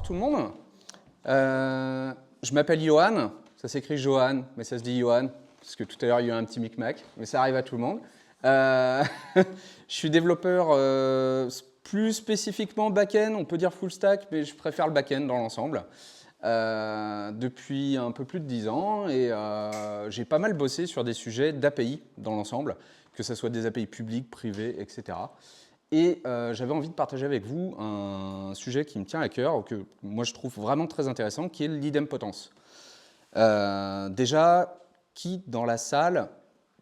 tout le monde. Je m'appelle Johan, ça s'écrit Johan, mais ça se dit Johan, parce que tout à l'heure il y a eu un petit micmac, mais ça arrive à tout le monde. Je suis développeur plus spécifiquement back-end, on peut dire full stack, mais je préfère le back-end dans l'ensemble. Depuis un peu plus de 10 ans et j'ai pas mal bossé sur des sujets d'API dans l'ensemble, que ce soit des API publiques, privées, etc. Et j'avais envie de partager avec vous un sujet qui me tient à cœur, que moi je trouve vraiment très intéressant, qui est l'idempotence. Déjà, qui dans la salle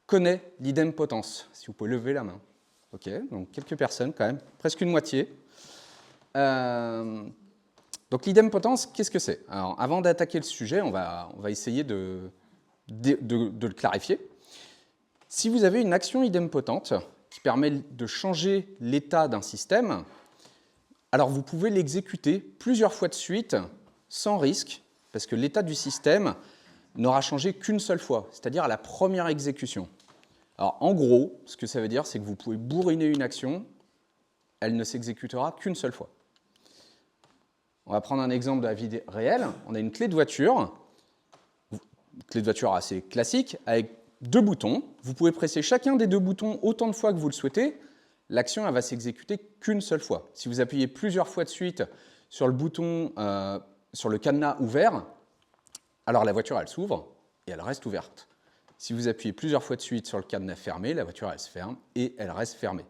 connaît l'idempotence? Si vous pouvez lever la main. Ok, donc quelques personnes quand même, presque une moitié. Donc l'idempotence, qu'est-ce que c'est? Alors, avant d'attaquer le sujet, on va essayer de le clarifier. Si vous avez une action idempotente qui permet de changer l'état d'un système, alors vous pouvez l'exécuter plusieurs fois de suite sans risque, parce que l'état du système n'aura changé qu'une seule fois, c'est-à-dire à la première exécution. Alors en gros, ce que ça veut dire, c'est que vous pouvez bourriner une action, elle ne s'exécutera qu'une seule fois. On va prendre un exemple de la vie réelle. On a une clé de voiture assez classique, avec 2 boutons. Vous pouvez presser chacun des 2 boutons autant de fois que vous le souhaitez. L'action, elle va s'exécuter qu'une seule fois. Si vous appuyez plusieurs fois de suite sur le bouton, sur le cadenas ouvert, alors la voiture, elle s'ouvre et elle reste ouverte. Si vous appuyez plusieurs fois de suite sur le cadenas fermé, la voiture, elle se ferme et elle reste fermée.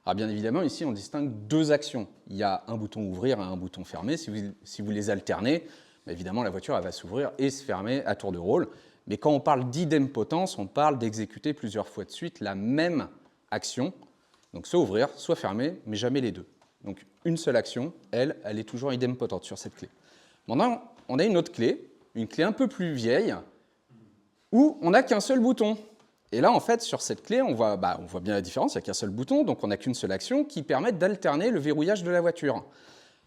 Alors bien évidemment, ici, on distingue 2 actions. Il y a un bouton ouvrir et un bouton fermer. Si vous les alternez, évidemment, la voiture elle va s'ouvrir et se fermer à tour de rôle. Mais quand on parle d'idempotence, on parle d'exécuter plusieurs fois de suite la même action. Donc soit ouvrir, soit fermer, mais jamais les 2. Donc une seule action, elle est toujours idempotente sur cette clé. Maintenant, on a une autre clé, une clé un peu plus vieille, où on n'a qu'un seul bouton. Et là, en fait, sur cette clé, on voit bien la différence, il n'y a qu'un seul bouton, donc on n'a qu'une seule action qui permet d'alterner le verrouillage de la voiture.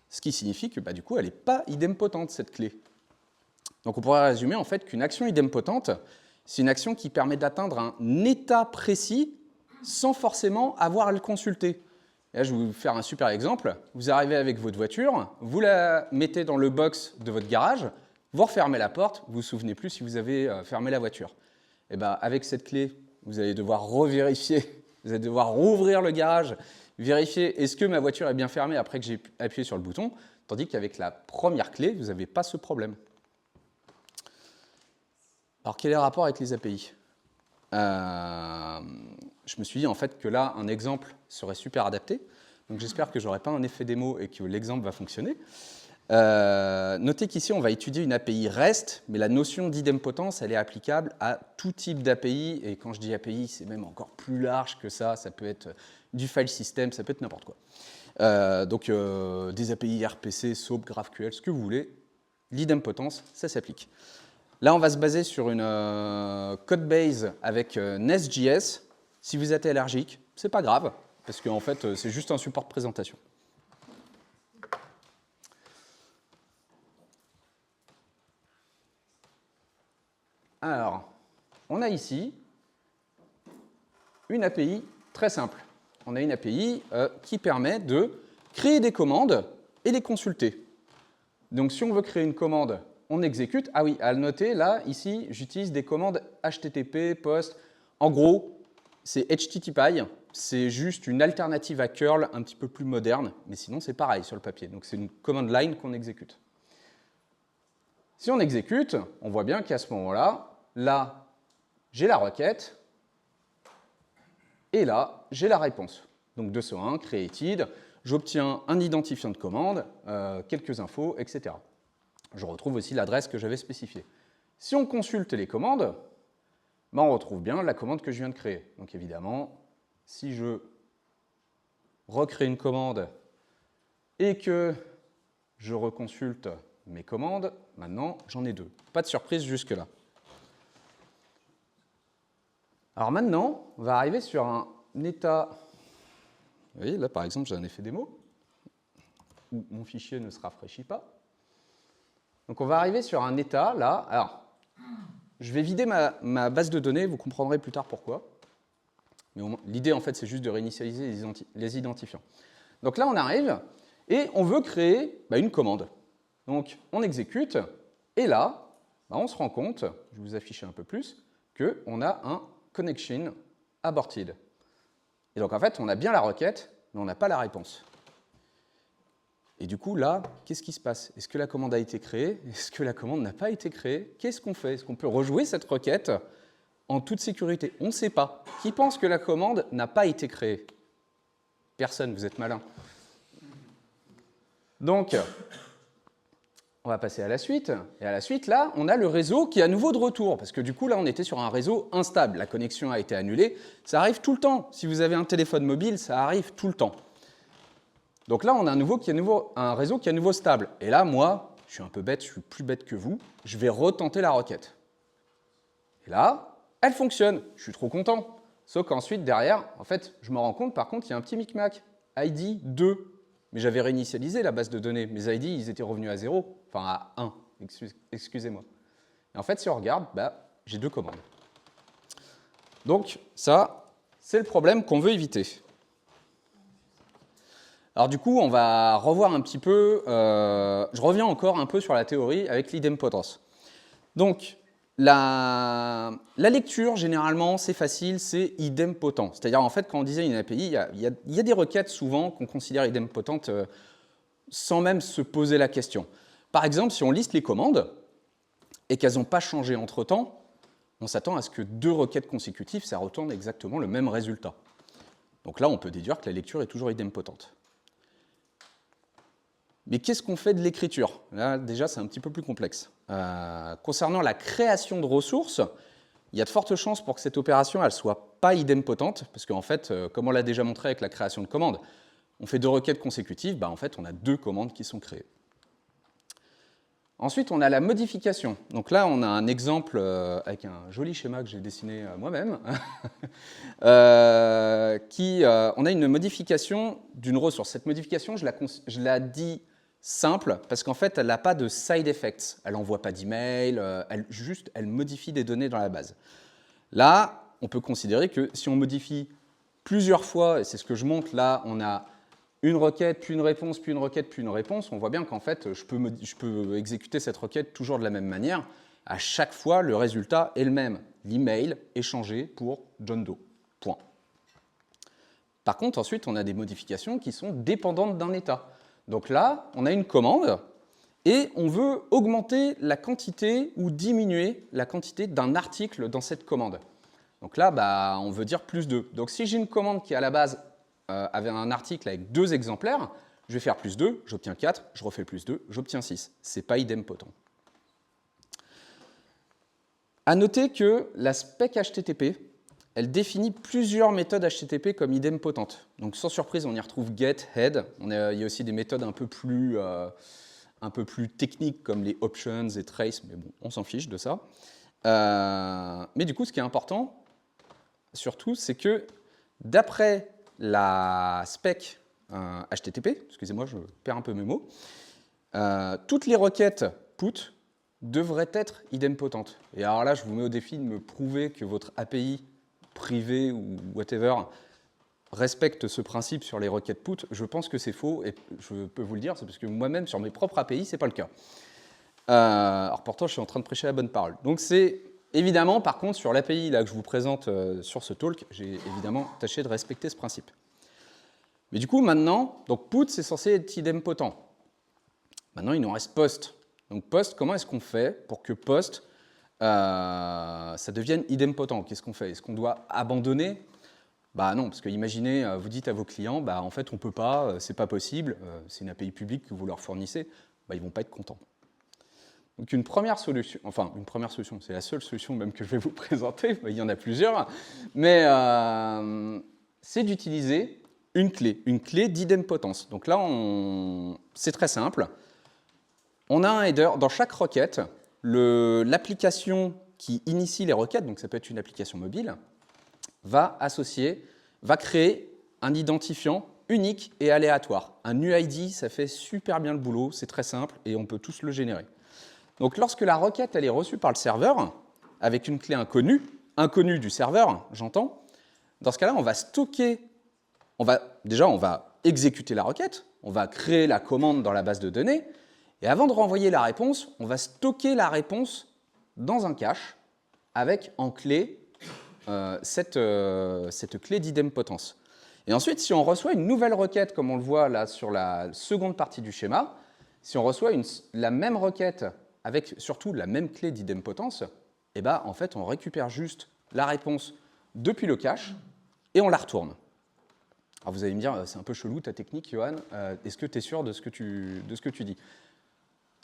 Ce qui signifie que du coup, elle n'est pas idempotente, cette clé. Donc on pourrait résumer en fait qu'une action idempotente, c'est une action qui permet d'atteindre un état précis sans forcément avoir à le consulter. Et là, je vais vous faire un super exemple. Vous arrivez avec votre voiture, vous la mettez dans le box de votre garage, vous refermez la porte, vous ne vous souvenez plus si vous avez fermé la voiture. Et bien, avec cette clé, vous allez devoir revérifier, vous allez devoir rouvrir le garage, vérifier est-ce que ma voiture est bien fermée après que j'ai appuyé sur le bouton, tandis qu'avec la première clé, vous n'avez pas ce problème. Alors, quel est le rapport avec les API? Je me suis dit en fait que là, un exemple serait super adapté. Donc, j'espère que je n'aurai pas un effet démo et que l'exemple va fonctionner. Notez qu'ici, on va étudier une API REST, mais la notion d'idempotence, elle est applicable à tout type d'API. Et quand je dis API, c'est même encore plus large que ça. Ça peut être du file system, ça peut être n'importe quoi. Donc, des API RPC, SOAP, GraphQL, ce que vous voulez. L'idempotence, ça s'applique. Là, on va se baser sur une code base avec Nest.js. Si vous êtes allergique, c'est pas grave, parce qu'en fait, c'est juste un support de présentation. Alors, on a ici une API très simple. On a une API qui permet de créer des commandes et les consulter. Donc, si on veut créer une commande, on exécute. Ah oui, à le noter, là, ici, j'utilise des commandes HTTP, POST. En gros, c'est HTTPy. C'est juste une alternative à curl un petit peu plus moderne, mais sinon, c'est pareil sur le papier. Donc, c'est une command line qu'on exécute. Si on exécute, on voit bien qu'à ce moment-là, là, j'ai la requête, et là, j'ai la réponse. Donc 201, created, j'obtiens un identifiant de commande, quelques infos, etc. Je retrouve aussi l'adresse que j'avais spécifiée. Si on consulte les commandes, on retrouve bien la commande que je viens de créer. Donc évidemment, si je recrée une commande et que je reconsulte mes commandes, maintenant j'en ai 2. Pas de surprise jusque-là. Alors maintenant, on va arriver sur un état. Vous voyez, là par exemple, j'ai un effet démo où mon fichier ne se rafraîchit pas. Donc on va arriver sur un état là. Alors, je vais vider ma base de données, vous comprendrez plus tard pourquoi. Mais l'idée en fait, c'est juste de réinitialiser les identifiants. Donc là, on arrive et on veut créer une commande. Donc, on exécute, et là, bah, on se rend compte, je vais vous afficher un peu plus, qu'on a un connection aborted. Et donc, en fait, on a bien la requête, mais on n'a pas la réponse. Et du coup, là, qu'est-ce qui se passe? Est-ce que la commande a été créée? Est-ce que la commande n'a pas été créée? Qu'est-ce qu'on fait? Est-ce qu'on peut rejouer cette requête en toute sécurité? On ne sait pas. Qui pense que la commande n'a pas été créée? Personne, vous êtes malin. Donc, on va passer à la suite. Et à la suite, là, on a le réseau qui est à nouveau de retour. Parce que du coup, là, on était sur un réseau instable. La connexion a été annulée. Ça arrive tout le temps. Si vous avez un téléphone mobile, ça arrive tout le temps. Donc là, on a un réseau qui est à nouveau stable. Et là, moi, je suis un peu bête, je suis plus bête que vous. Je vais retenter la requête. Et là, elle fonctionne. Je suis trop content. Sauf qu'ensuite, derrière, en fait, je me rends compte, par contre, il y a un petit micmac. ID 2. Mais j'avais réinitialisé la base de données. Mes ID, ils étaient revenus à 0, enfin à 1, excusez-moi. Et en fait, si on regarde, bah, j'ai 2 commandes. Donc, ça, c'est le problème qu'on veut éviter. Alors du coup, on va revoir un petit peu, je reviens encore un peu sur la théorie avec l'idempotence. Donc, la lecture, généralement, c'est facile, c'est idempotent. C'est-à-dire, en fait, quand on disait une API, il y a des requêtes souvent qu'on considère idempotentes sans même se poser la question. Par exemple, si on liste les commandes et qu'elles n'ont pas changé entre-temps, on s'attend à ce que 2 requêtes consécutives, ça retourne exactement le même résultat. Donc là, on peut déduire que la lecture est toujours idempotente. Mais qu'est-ce qu'on fait de l'écriture? Là, déjà, c'est un petit peu plus complexe. Concernant la création de ressources, il y a de fortes chances pour que cette opération ne soit pas idempotente, parce qu'en fait, comme on l'a déjà montré avec la création de commandes, on fait 2 requêtes consécutives, bah, en fait, on a 2 commandes qui sont créées. Ensuite, on a la modification. Donc là, on a un exemple avec un joli schéma que j'ai dessiné moi-même. On a une modification d'une ressource. Cette modification, je la dis simple, parce qu'en fait, elle n'a pas de side effects. Elle n'envoie pas d'email, elle modifie des données dans la base. Là, on peut considérer que si on modifie plusieurs fois, et c'est ce que je montre là, on a une requête, puis une réponse, puis une requête, puis une réponse, on voit bien qu'en fait, je peux exécuter cette requête toujours de la même manière. À chaque fois, le résultat est le même. L'email est changé pour John Doe. Point. Par contre, ensuite, on a des modifications qui sont dépendantes d'un état. Donc là, on a une commande et on veut augmenter la quantité ou diminuer la quantité d'un article dans cette commande. Donc là, bah, on veut dire plus 2. Donc si j'ai une commande qui, à la base, avait un article avec 2 exemplaires, je vais faire plus 2, j'obtiens 4, je refais plus 2, j'obtiens 6. Ce n'est pas idempotent. À noter que la spec HTTP, elle définit plusieurs méthodes HTTP comme idempotentes. Donc sans surprise, on y retrouve get, head. Il y a aussi des méthodes un peu plus techniques comme les options et trace, mais bon, on s'en fiche de ça. Mais du coup, ce qui est important, surtout, c'est que d'après la spec HTTP, excusez-moi, je perds un peu mes mots, toutes les requêtes put devraient être idempotentes. Et alors là, je vous mets au défi de me prouver que votre API privée ou whatever respecte ce principe sur les requêtes put. Je pense que c'est faux, et je peux vous le dire, c'est parce que moi-même, sur mes propres API, ce n'est pas le cas. Alors pourtant, je suis en train de prêcher la bonne parole. Donc c'est évidemment, par contre, sur l'API que je vous présente sur ce talk, j'ai évidemment tâché de respecter ce principe. Mais du coup, maintenant, donc put, c'est censé être idempotent. Maintenant, il nous reste post. Donc post, comment est-ce qu'on fait pour que post, ça devienne idempotent? Qu'est-ce qu'on fait? Est-ce qu'on doit abandonner? Bah non, parce que imaginez, vous dites à vos clients, bah en fait, on ne peut pas, c'est pas possible, c'est une API publique que vous leur fournissez, bah, ils ne vont pas être contents. Donc une première solution, c'est la seule solution même que je vais vous présenter, il y en a plusieurs, mais c'est d'utiliser une clé d'idempotence. Donc là, c'est très simple. On a un header, dans chaque requête, l'application qui initie les requêtes, donc ça peut être une application mobile, va créer un identifiant unique et aléatoire. Un UID, ça fait super bien le boulot, c'est très simple et on peut tous le générer. Donc lorsque la requête elle est reçue par le serveur, avec une clé inconnue du serveur, j'entends, dans ce cas-là, on va stocker, on va exécuter la requête, on va créer la commande dans la base de données, Et avant de renvoyer la réponse, on va stocker la réponse dans un cache avec en clé cette clé d'idempotence. Et ensuite, si on reçoit une nouvelle requête, comme on le voit là sur la seconde partie du schéma, si on reçoit la même requête avec surtout la même clé d'idempotence, eh ben, en fait, on récupère juste la réponse depuis le cache et on la retourne. Alors vous allez me dire, c'est un peu chelou ta technique, Johan, est-ce que tu es sûr de ce que tu dis?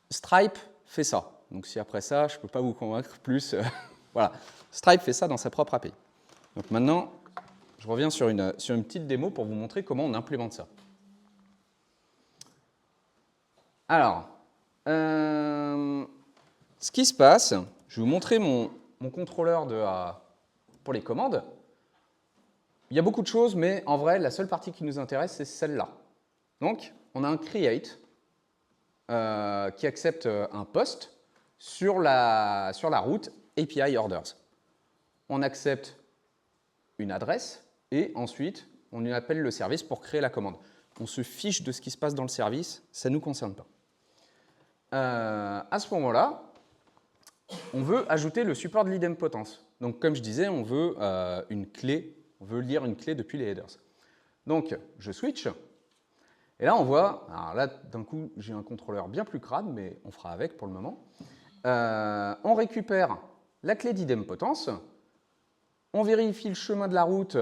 Stripe fait ça. Donc si après ça, je ne peux pas vous convaincre plus, voilà. Stripe fait ça dans sa propre API. Donc maintenant, je reviens sur une petite démo pour vous montrer comment on implémente ça. Alors, ce qui se passe, je vais vous montrer mon contrôleur pour les commandes. Il y a beaucoup de choses, mais en vrai, la seule partie qui nous intéresse, c'est celle-là. Donc, on a un create qui accepte un post sur la route API orders. On accepte une adresse et ensuite, on appelle le service pour créer la commande. On se fiche de ce qui se passe dans le service, ça ne nous concerne pas. À ce moment-là, on veut ajouter le support de l'idempotence. Donc, comme je disais, on veut une clé. On veut lire une clé depuis les headers. Donc, je switch. Et là, on voit, alors là, d'un coup, j'ai un contrôleur bien plus crade, mais on fera avec pour le moment. On récupère la clé d'idempotence. On vérifie le chemin de la route,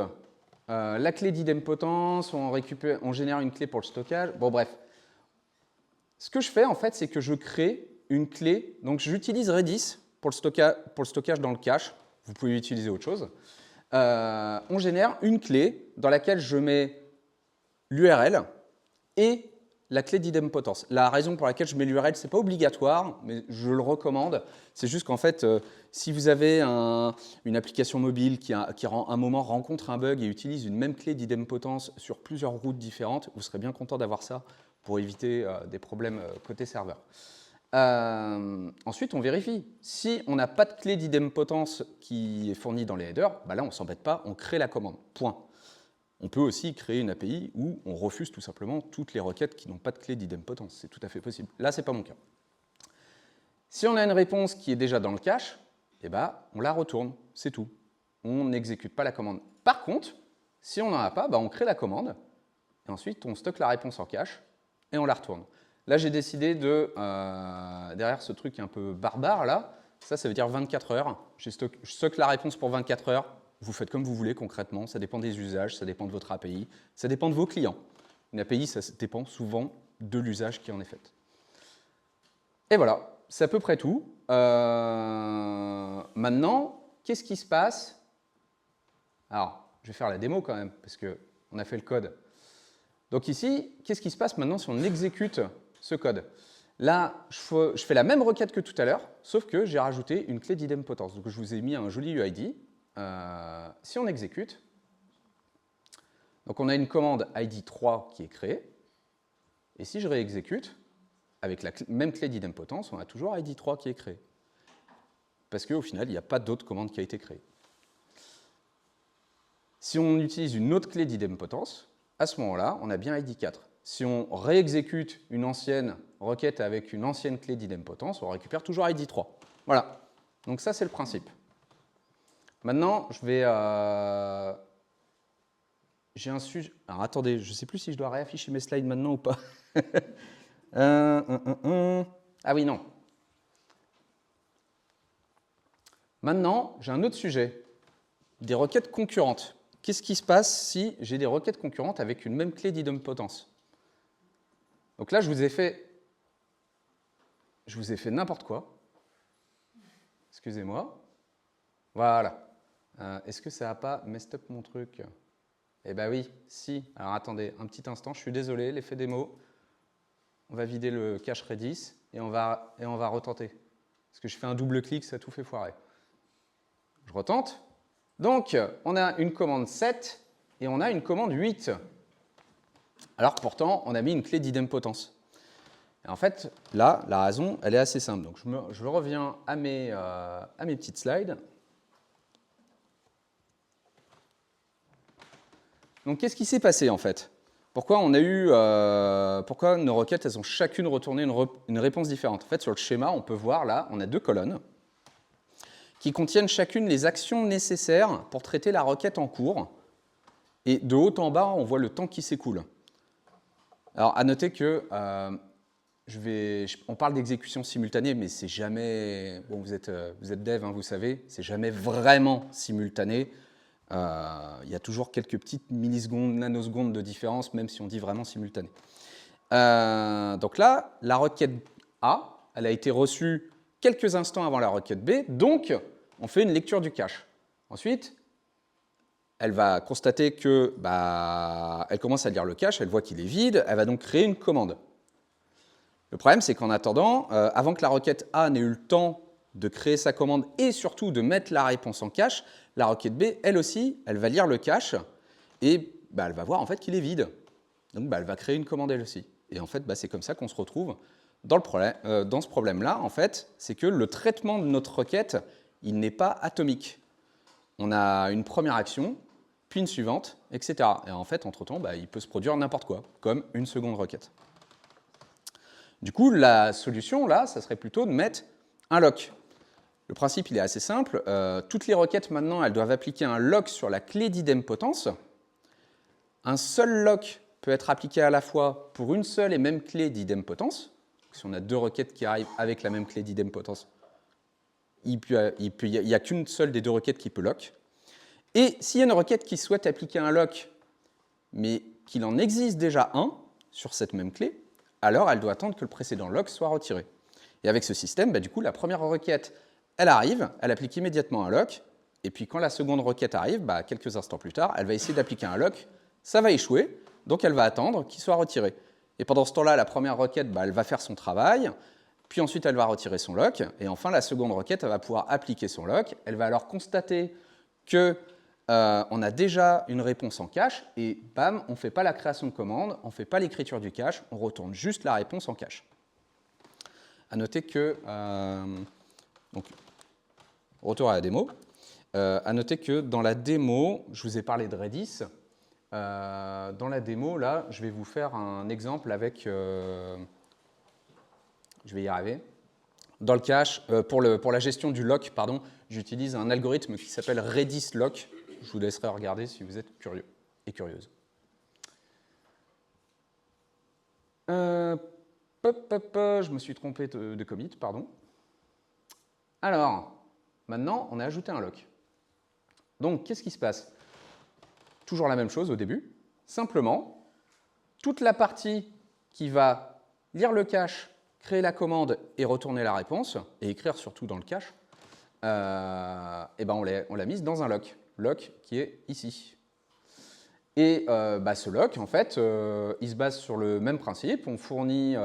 la clé d'idempotence, on génère une clé pour le stockage. Bon, bref. Ce que je fais, en fait, c'est que je crée une clé. Donc, j'utilise Redis pour le stockage dans le cache. Vous pouvez utiliser autre chose. On génère une clé dans laquelle je mets l'URL et la clé d'idempotence. La raison pour laquelle je mets l'URL, ce n'est pas obligatoire, mais je le recommande. C'est juste qu'en fait, si vous avez une application mobile qui à un moment rencontre un bug et utilise une même clé d'idempotence sur plusieurs routes différentes, vous serez bien content d'avoir ça pour éviter des problèmes côté serveur. Ensuite, on vérifie. Si on n'a pas de clé d'idempotence qui est fournie dans les headers, bah là, on ne s'embête pas, on crée la commande. Point. On peut aussi créer une API où on refuse tout simplement toutes les requêtes qui n'ont pas de clé d'idempotence. C'est tout à fait possible. Là, ce n'est pas mon cas. Si on a une réponse qui est déjà dans le cache, eh ben, on la retourne. C'est tout. On n'exécute pas la commande. Par contre, si on n'en a pas, bah, on crée la commande et ensuite, on stocke la réponse en cache et on la retourne. Là, j'ai décidé de, derrière ce truc un peu barbare, là, ça veut dire 24 heures. Je stocke la réponse pour 24 heures. Vous faites comme vous voulez concrètement. Ça dépend des usages, ça dépend de votre API, ça dépend de vos clients. Une API, ça dépend souvent de l'usage qui en est fait. Et voilà, c'est à peu près tout. Maintenant, qu'est-ce qui se passe? Alors, je vais faire la démo quand même, parce qu'on a fait le code. Donc ici, qu'est-ce qui se passe maintenant si on exécute ce code? Là, je fais la même requête que tout à l'heure, sauf que j'ai rajouté une clé d'idempotence. Donc je vous ai mis un joli UID. Si on exécute, donc on a une commande ID 3 qui est créée. Et si je réexécute, avec la même clé d'idempotence, on a toujours ID 3 qui est créée. Parce qu'au final, il n'y a pas d'autre commande qui a été créée. Si on utilise une autre clé d'idempotence, à ce moment-là, on a bien ID 4. Si on réexécute une ancienne requête avec une ancienne clé d'idempotence, on récupère toujours ID 3. Voilà. Donc ça, c'est le principe. Maintenant, je vais... j'ai un sujet... Alors attendez, je ne sais plus si je dois réafficher mes slides maintenant ou pas. Ah oui, non. Maintenant, j'ai un autre sujet. Des requêtes concurrentes. Qu'est-ce qui se passe si j'ai des requêtes concurrentes avec une même clé d'idempotence? Donc là, je vous ai fait n'importe quoi. Excusez-moi. Voilà. Est-ce que ça n'a pas messed up mon truc? Eh bien oui, si. Alors attendez, un petit instant, je suis désolé, l'effet démo. On va vider le cache Redis et on va retenter. Parce que je fais un double clic, ça a tout fait foirer. Je retente. Donc, on a une commande 7 et on a une commande 8. Alors pourtant, on a mis une clé d'idempotence. Et en fait, là, la raison, elle est assez simple. Donc, je reviens à mes petites slides. Donc, qu'est-ce qui s'est passé en fait? pourquoi nos requêtes, elles ont chacune retourné une réponse différente? En fait, sur le schéma, on peut voir là, on a 2 colonnes qui contiennent chacune les actions nécessaires pour traiter la requête en cours. Et de haut en bas, on voit le temps qui s'écoule. Alors, à noter que on parle d'exécution simultanée, mais c'est jamais... Bon, vous êtes dev, hein, vous savez, c'est jamais vraiment simultané. Il y a toujours quelques petites millisecondes, nanosecondes de différence, même si on dit vraiment simultané. Donc là, la requête A, elle a été reçue quelques instants avant la requête B, donc on fait une lecture du cache. Ensuite, elle va constater que, elle commence à lire le cache, elle voit qu'il est vide, elle va donc créer une commande. Le problème, c'est qu'en attendant, avant que la requête A n'ait eu le temps de créer sa commande et surtout de mettre la réponse en cache, la requête B, elle aussi, elle va lire le cache et elle va voir en fait qu'il est vide. Donc elle va créer une commande elle aussi. Et en fait, c'est comme ça qu'on se retrouve dans ce problème-là, en fait, c'est que le traitement de notre requête, il n'est pas atomique. On a une première action, puis une suivante, etc. Et en fait, entre-temps, il peut se produire n'importe quoi, comme une seconde requête. Du coup, la solution, là, ça serait plutôt de mettre un lock. Le principe, il est assez simple. Toutes les requêtes, maintenant, elles doivent appliquer un lock sur la clé d'idempotence. Un seul lock peut être appliqué à la fois pour une seule et même clé d'idempotence. Si on a 2 requêtes qui arrivent avec la même clé d'idempotence, il n'y a qu'une seule des 2 requêtes qui peut lock. Et s'il y a une requête qui souhaite appliquer un lock, mais qu'il en existe déjà un sur cette même clé, alors elle doit attendre que le précédent lock soit retiré. Et avec ce système, du coup, la première requête, elle arrive, elle applique immédiatement un lock, et puis quand la seconde requête arrive, quelques instants plus tard, elle va essayer d'appliquer un lock, ça va échouer, donc elle va attendre qu'il soit retiré. Et pendant ce temps-là, la première requête, elle va faire son travail, puis ensuite elle va retirer son lock, et enfin la seconde requête, elle va pouvoir appliquer son lock, elle va alors constater que on a déjà une réponse en cache, et bam, on ne fait pas la création de commande, on ne fait pas l'écriture du cache, on retourne juste la réponse en cache. À noter que... donc, retour à la démo. À noter que dans la démo, je vous ai parlé de Redis. Dans la démo, là, je vais vous faire un exemple avec... je vais y arriver. Dans le cache, pour la gestion du lock, j'utilise un algorithme qui s'appelle Redis Lock. Je vous laisserai regarder si vous êtes curieux et curieuse. Je me suis trompé de commit, pardon. Alors, maintenant, on a ajouté un lock. Donc, qu'est-ce qui se passe? Toujours la même chose au début. Simplement, toute la partie qui va lire le cache, créer la commande et retourner la réponse, et écrire surtout dans le cache, on l'a mise dans un lock. Lock qui est ici. Et ce lock, en fait, il se base sur le même principe. On fournit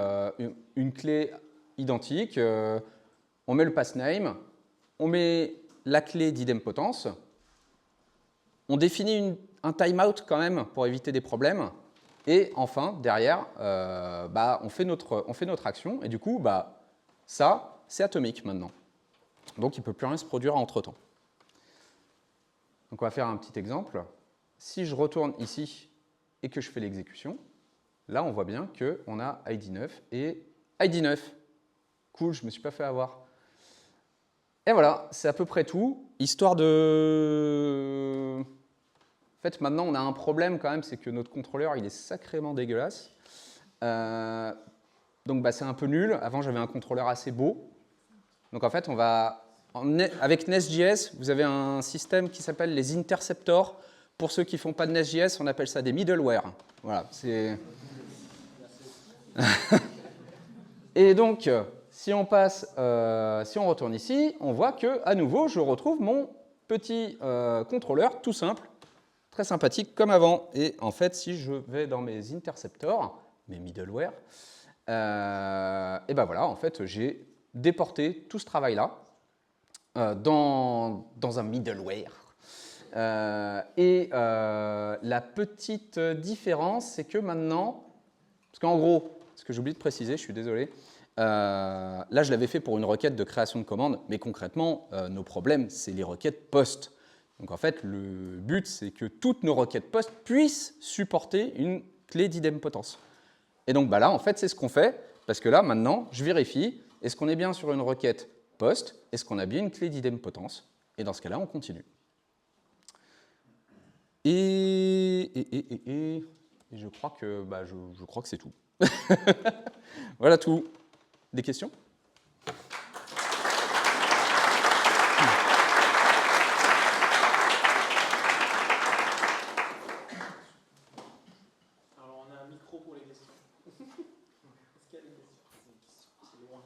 une clé identique, on met le passname, on met la clé d'idempotence, on définit un timeout quand même pour éviter des problèmes, et enfin, derrière, on fait notre action, et du coup, ça, c'est atomique maintenant. Donc, il ne peut plus rien se produire entre-temps. Donc, on va faire un petit exemple. Si je retourne ici et que je fais l'exécution, là, on voit bien qu'on a ID9 et ID9. Cool, je ne me suis pas fait avoir. Et voilà, c'est à peu près tout. Histoire de... En fait, maintenant, on a un problème quand même, c'est que notre contrôleur, il est sacrément dégueulasse. Donc, c'est un peu nul. Avant, j'avais un contrôleur assez beau. Donc, en fait, on va... Avec Nest.js, vous avez un système qui s'appelle les interceptors. Pour ceux qui ne font pas de Nest.js, on appelle ça des middleware. Voilà, c'est... Et donc, si on retourne ici, on voit que à nouveau, je retrouve mon petit contrôleur tout simple, très sympathique comme avant. Et en fait, si je vais dans mes interceptors, mes middleware, et voilà, en fait, j'ai déporté tout ce travail-là dans un middleware. La petite différence, c'est que maintenant, parce qu'en gros, ce que j'ai oublié de préciser, je suis désolé, là je l'avais fait pour une requête de création de commande, mais concrètement, nos problèmes, c'est les requêtes POST. Donc en fait, le but, c'est que toutes nos requêtes POST puissent supporter une clé d'idempotence. Et donc là, en fait, c'est ce qu'on fait, parce que là, maintenant, je vérifie, est-ce qu'on est bien sur une requête post, est-ce qu'on a bien une clé d'idempotence, et dans ce cas-là, on continue. Et je crois que, je crois que c'est tout. Voilà tout. Des questions ? Alors, on a un micro pour les questions. Est-ce qu'il y a des questions? C'est loin.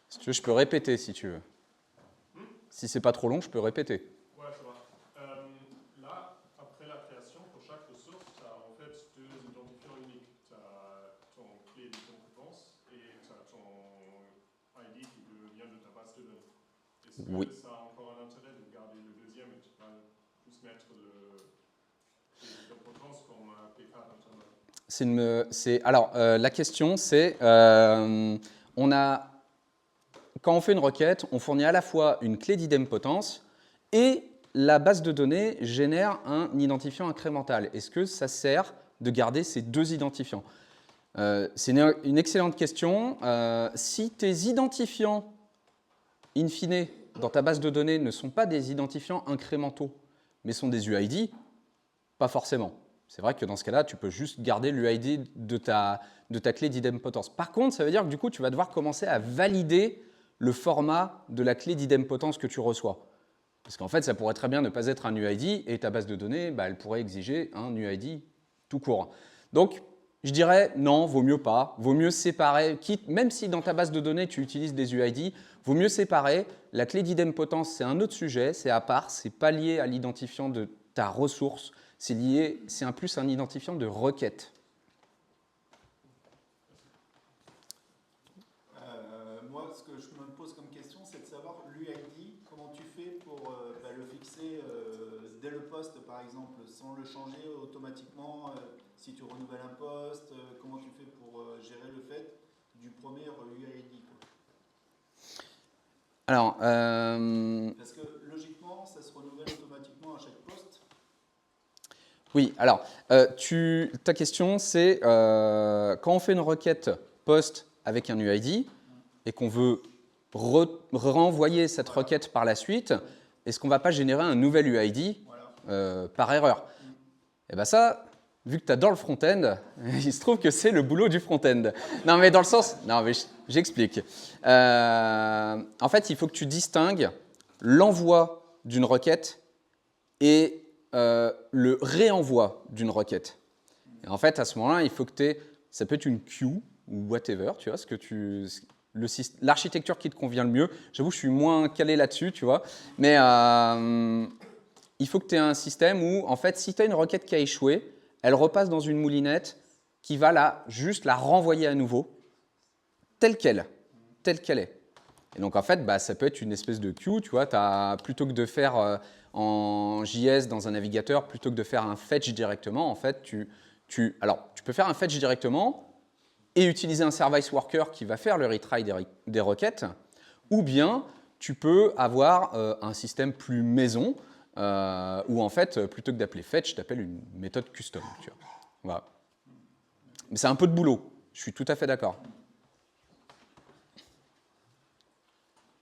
Si tu veux, je peux répéter si tu veux. Si c'est pas trop long, je peux répéter. Ouais, ça va. Là, après la création, pour chaque ressource, tu as en fait deux identifiants uniques. Tu as ton clé d'idempotence et tu as ton ID qui vient de ta base de données. Est-ce Oui. que ça a encore un intérêt de garder le deuxième et tu vas juste mettre le clé d'idempotence comme APK internal? Alors, la question, c'est, quand on fait une requête, on fournit à la fois une clé d'idempotence et la base de données génère un identifiant incrémental. Est-ce que ça sert de garder ces deux identifiants? C'est une excellente question. Si tes identifiants, in fine, dans ta base de données, ne sont pas des identifiants incrémentaux, mais sont des UID, pas forcément. C'est vrai que dans ce cas-là, tu peux juste garder l'UID de ta clé d'idempotence. Par contre, ça veut dire que du coup, tu vas devoir commencer à valider le format de la clé d'idempotence que tu reçois. Parce qu'en fait, ça pourrait très bien ne pas être un UID et ta base de données, elle pourrait exiger un UID tout court. Donc, je dirais non, vaut mieux pas. Vaut mieux séparer, même si dans ta base de données, tu utilises des UID, vaut mieux séparer. La clé d'idempotence, c'est un autre sujet, c'est à part, c'est pas lié à l'identifiant de ta ressource, c'est plus un identifiant de requête. Moi, ce que je me pose comme question, c'est de savoir l'UID, comment tu fais pour le fixer dès le poste, par exemple, sans le changer automatiquement, si tu renouvelles un poste, comment tu fais pour gérer le fait du premier UID, quoi. Alors, parce que logiquement, ça se renouvelle automatiquement à chaque poste. Oui, alors, ta question, c'est quand on fait une requête post avec un UID et qu'on veut renvoyer cette requête par la suite, est-ce qu'on ne va pas générer un nouvel UID par erreur? Et bien ça, vu que tu adores le front-end, il se trouve que c'est le boulot du front-end. Non, mais dans le sens... Non, mais j'explique. En fait, il faut que tu distingues l'envoi d'une requête et le réenvoi d'une requête. Et en fait, à ce moment-là, il faut que tu aies... Ça peut être une queue ou whatever, tu vois, l'architecture qui te convient le mieux. J'avoue, je suis moins calé là-dessus, tu vois. Mais il faut que tu aies un système où, en fait, si tu as une requête qui a échoué, elle repasse dans une moulinette qui va juste la renvoyer à nouveau, telle qu'elle est. Et donc, en fait, ça peut être une espèce de queue, tu vois. Plutôt que de faire en JS dans un navigateur, plutôt que de faire un fetch directement, en fait, tu peux faire un fetch directement et utiliser un service worker qui va faire le retry des requêtes, ou bien tu peux avoir un système plus maison où en fait, plutôt que d'appeler fetch, tu appelles une méthode custom. Tu vois. Voilà. Mais c'est un peu de boulot, je suis tout à fait d'accord.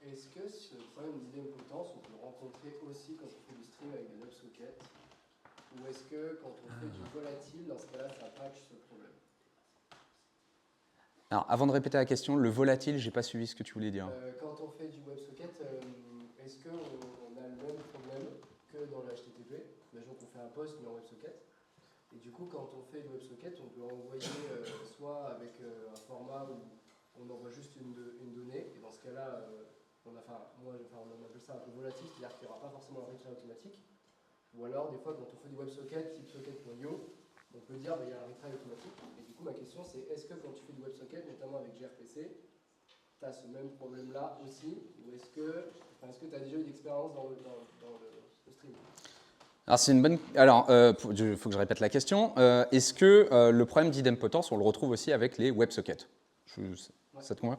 Est-ce que ce problème d'idempotence, on peut le rencontrer aussi quand on fait du stream avec des WebSockets? Ou est-ce que quand on fait du volatile, dans ce cas-là, ça patch ce problème? Alors, avant de répéter la question, le volatile, je n'ai pas suivi ce que tu voulais dire. Quand on fait du WebSocket, est-ce qu'on a le même problème que dans le HTTP? Imaginons qu'on fait un post mais en WebSocket. Et du coup, quand on fait du WebSocket, on peut envoyer soit avec un format où on envoie juste une donnée, et dans ce cas-là, on appelle ça un peu volatile, c'est-à-dire qu'il n'y aura pas forcément un retry automatique. Ou alors, des fois, quand on fait du WebSocket, type socket.io, on peut dire qu'il y a un retry automatique. Et du coup, ma question, c'est est-ce que quand tu fais du WebSocket, notamment avec gRPC, tu as ce même problème-là aussi? Ou est-ce que tu as déjà eu d'expérience dans le stream? Alors, c'est une bonne. Alors, il faut que je répète la question. Est-ce que le problème d'idempotence, on le retrouve aussi avec les WebSockets? Ça te convient?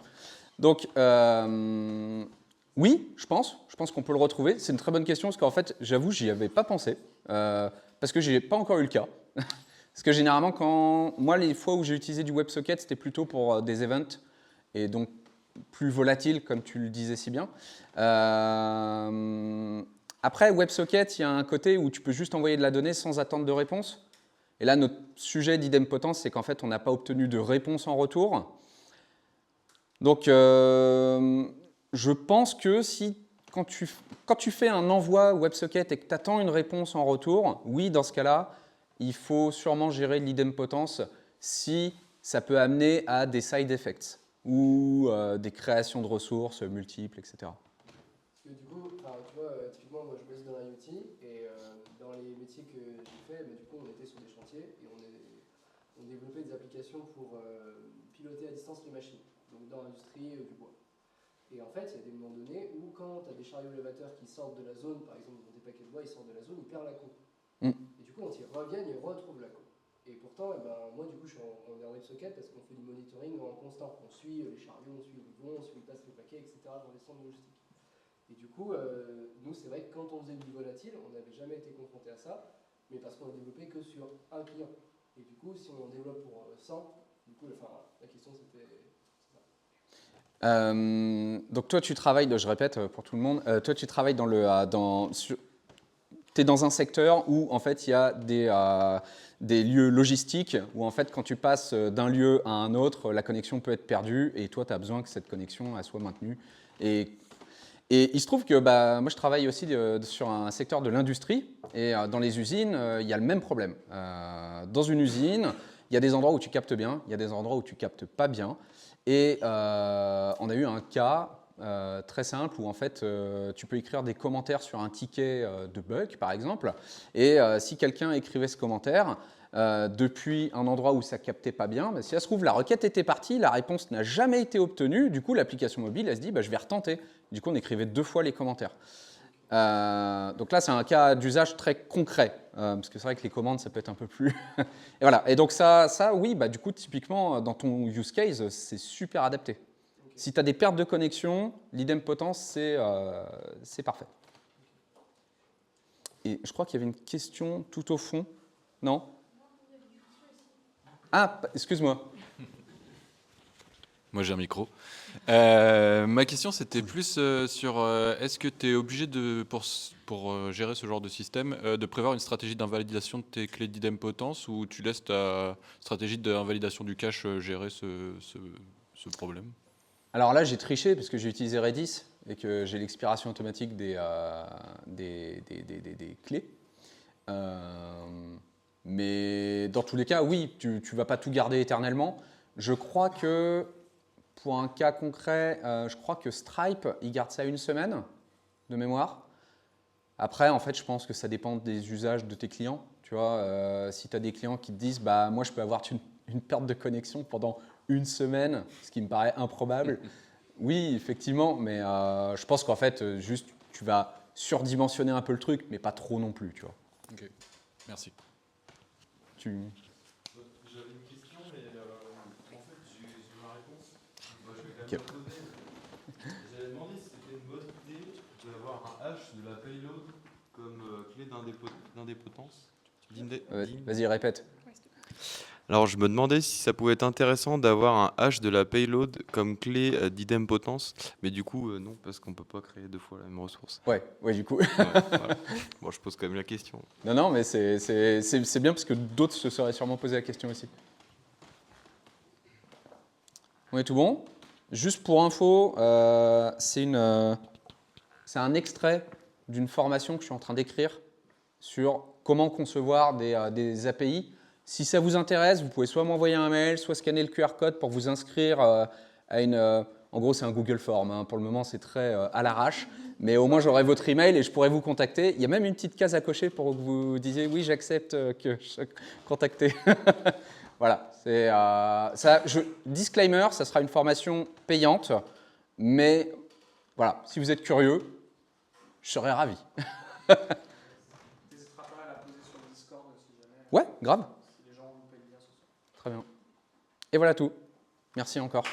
Donc, oui, je pense qu'on peut le retrouver. C'est une très bonne question parce qu'en fait, j'avoue, j'y avais pas pensé. parce que je n'ai pas encore eu le cas. Parce que généralement, moi, les fois où j'ai utilisé du WebSocket, c'était plutôt pour des events, et donc plus volatiles, comme tu le disais si bien. Après, WebSocket, il y a un côté où tu peux juste envoyer de la donnée sans attendre de réponse. Et là, notre sujet d'idempotence, c'est qu'en fait, on n'a pas obtenu de réponse en retour. Donc, je pense que quand tu fais un envoi WebSocket et que tu attends une réponse en retour, oui, dans ce cas-là, il faut sûrement gérer l'idempotence si ça peut amener à des side effects ou des créations de ressources multiples, etc. Parce que du coup, tu vois, typiquement, moi je bosse dans l'IoT et dans les métiers que j'ai fait, du coup, on était sur des chantiers et on développait des applications pour piloter à distance les machines, donc dans l'industrie du bois. Et en fait, il y a des moments donnés où quand tu as des chariots élévateurs qui sortent de la zone, par exemple, dans des paquets de bois, ils sortent de la zone, ils perdent la coupe. Et du coup, quand ils reviennent, ils retrouvent la coupe. Et pourtant, moi, du coup, on est en WebSocket parce qu'on fait du monitoring en constant. On suit les chariots, on suit où ils vont, on suit où ils passent les paquets, etc. dans les centres logistiques. Et du coup, nous, c'est vrai que quand on faisait du volatile, on n'avait jamais été confronté à ça, mais parce qu'on ne développait que sur un client. Et du coup, si on en développe pour 100, du coup, la question c'était... Donc toi, tu travailles, je répète pour tout le monde, toi tu travailles tu es dans un secteur où en fait il y a des lieux logistiques où en fait quand tu passes d'un lieu à un autre, la connexion peut être perdue et toi tu as besoin que cette connexion elle soit maintenue. Et il se trouve que moi je travaille aussi sur un secteur de l'industrie et dans les usines il y a le même problème. Dans une usine, il y a des endroits où tu captes bien, il y a des endroits où tu captes pas bien. Et on a eu un cas très simple où en fait tu peux écrire des commentaires sur un ticket de bug par exemple et si quelqu'un écrivait ce commentaire depuis un endroit où ça captait pas bien, si ça se trouve la requête était partie, la réponse n'a jamais été obtenue, du coup l'application mobile elle se dit je vais retenter. Du coup on écrivait 2 fois les commentaires. Donc là c'est un cas d'usage très concret parce que c'est vrai que les commandes ça peut être un peu plus et voilà, et donc ça oui, du coup typiquement dans ton use case c'est super adapté. Okay. Si tu as des pertes de connexion, l'idempotence c'est parfait. Et je crois qu'il y avait une question tout au fond. Non? Ah, excuse-moi. Moi j'ai un micro. Ma question c'était plus sur est-ce que tu es obligé pour gérer ce genre de système de prévoir une stratégie d'invalidation de tes clés d'idempotence ou tu laisses ta stratégie d'invalidation du cache gérer ce problème? Alors là j'ai triché parce que j'ai utilisé Redis et que j'ai l'expiration automatique des clés. Mais dans tous les cas oui, tu ne vas pas tout garder éternellement. Je crois que pour un cas concret, je crois que Stripe, il garde ça 1 semaine de mémoire. Après, en fait, je pense que ça dépend des usages de tes clients. Tu vois, si tu as des clients qui te disent moi, je peux avoir une perte de connexion pendant 1 semaine, ce qui me paraît improbable. Oui, effectivement, mais je pense qu'en fait, juste, tu vas surdimensionner un peu le truc, mais pas trop non plus. Tu vois. Ok, merci. J'avais une question, mais en fait, j'ai ma réponse. Je vais quand même la poser. J'avais demandé si c'était une bonne idée d'avoir un hash de la payload comme clé d'indépotence. Vas-y, répète. Alors, je me demandais si ça pouvait être intéressant d'avoir un hash de la payload comme clé d'idempotence, mais du coup, non, parce qu'on ne peut pas créer 2 fois la même ressource. Ouais, du coup. Voilà. Bon, je pose quand même la question. Non, mais c'est bien parce que d'autres se seraient sûrement posé la question aussi. On est tout bon? Juste pour info, c'est un extrait d'une formation que je suis en train d'écrire sur comment concevoir des API. Si ça vous intéresse, vous pouvez soit m'envoyer un mail, soit scanner le QR code pour vous inscrire à une... en gros, c'est un Google Form. Hein. Pour le moment, c'est très à l'arrache. Mais au moins, j'aurai votre email et je pourrai vous contacter. Il y a même une petite case à cocher pour que vous disiez « Oui, j'accepte que je sois contacté. » Voilà. Disclaimer, ça sera une formation payante. Mais voilà, si vous êtes curieux, je serais ravi. N'hésitera pas à la poser sur le Discord si jamais. Ouais, grave. Si les gens vous payent bien ce soir. Très bien. Et voilà tout. Merci encore.